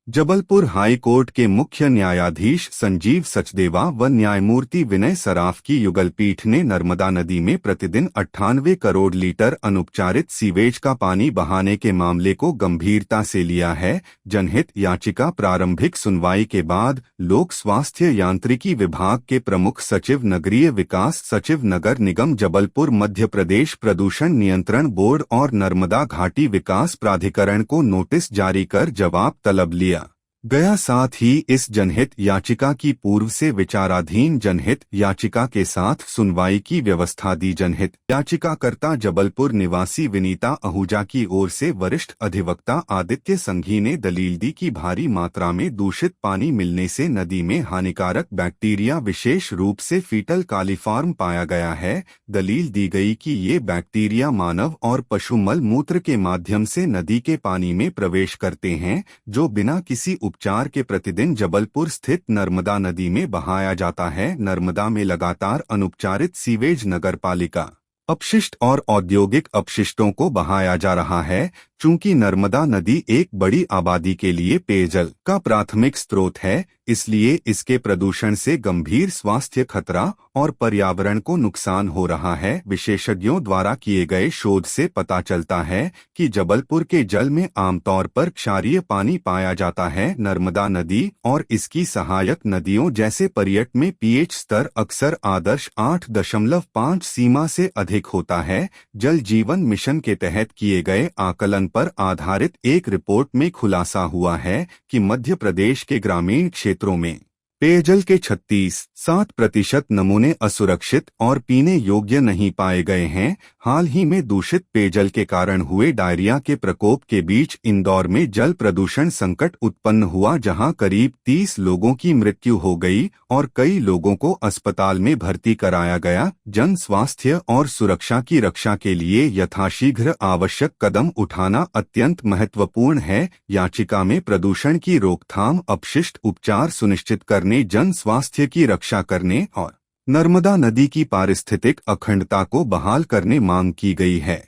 Jabalpur high court के मुख्य न्यायाधीश संजीव सचदेवा व न्यायमूर्ति विनय सराफ की युगल पीठ ने नर्मदा नदी में प्रतिदिन 98 करोड़ लीटर अनुपचारित सीवेज का पानी बहाने के मामले को गंभीरता से लिया है। जनहित याचिका प्रारंभिक सुनवाई के बाद लोक स्वास्थ्य यांत्रिकी विभाग के प्रमुख सचिव नगरीय विकास सचिव नगर निगम जबलपुर मध्य प्रदेश प्रदूषण नियंत्रण बोर्ड और नर्मदा घाटी विकास प्राधिकरण को नोटिस जारी कर जवाब तलब लिया गया। साथ ही इस जनहित याचिका की पूर्व से विचाराधीन जनहित याचिका के साथ सुनवाई की व्यवस्था दी। जनहित याचिकाकर्ता जबलपुर निवासी विनीता आहूजा की ओर से वरिष्ठ अधिवक्ता आदित्य संघी ने दलील दी कि भारी मात्रा में दूषित पानी मिलने से नदी में हानिकारक बैक्टीरिया विशेष रूप से फीटल कॉलीफॉर्म पाया गया है। दलील दी गई कि ये बैक्टीरिया मानव और पशु मल मूत्र के माध्यम से नदी के पानी में प्रवेश करते हैं, जो बिना किसी उपचार के प्रतिदिन जबलपुर स्थित नर्मदा नदी में बहाया जाता है। नर्मदा में लगातार अनुपचारित सीवेज नगरपालिका अपशिष्ट और औद्योगिक अपशिष्टों को बहाया जा रहा है। चूंकि नर्मदा नदी एक बड़ी आबादी के लिए पेयजल का प्राथमिक स्रोत है, इसलिए इसके प्रदूषण से गंभीर स्वास्थ्य खतरा और पर्यावरण को नुकसान हो रहा है। विशेषज्ञों द्वारा किए गए शोध से पता चलता है कि जबलपुर के जल में आमतौर पर क्षारीय पानी पाया जाता है। नर्मदा नदी और इसकी सहायक नदियों जैसे पर्यट में पीएच स्तर अक्सर आदर्श 8.5 सीमा से अधिक होता है। जल जीवन मिशन के तहत किए गए आकलन पर आधारित एक रिपोर्ट में खुलासा हुआ है कि मध्य प्रदेश के ग्रामीण क्षेत्रों में पेयजल के 36.7% नमूने असुरक्षित और पीने योग्य नहीं पाए गए हैं। हाल ही में दूषित पेयजल के कारण हुए डायरिया के प्रकोप के बीच इंदौर में जल प्रदूषण संकट उत्पन्न हुआ, जहां करीब 30 लोगों की मृत्यु हो गई और कई लोगों को अस्पताल में भर्ती कराया गया। जन स्वास्थ्य और सुरक्षा की रक्षा के लिए यथाशीघ्र आवश्यक कदम उठाना अत्यंत महत्वपूर्ण है। याचिका में प्रदूषण की रोकथाम, अपशिष्ट उपचार सुनिश्चित करने, जन स्वास्थ्य की रक्षा करने और नर्मदा नदी की पारिस्थितिक अखंडता को बहाल करने मांग की गई है।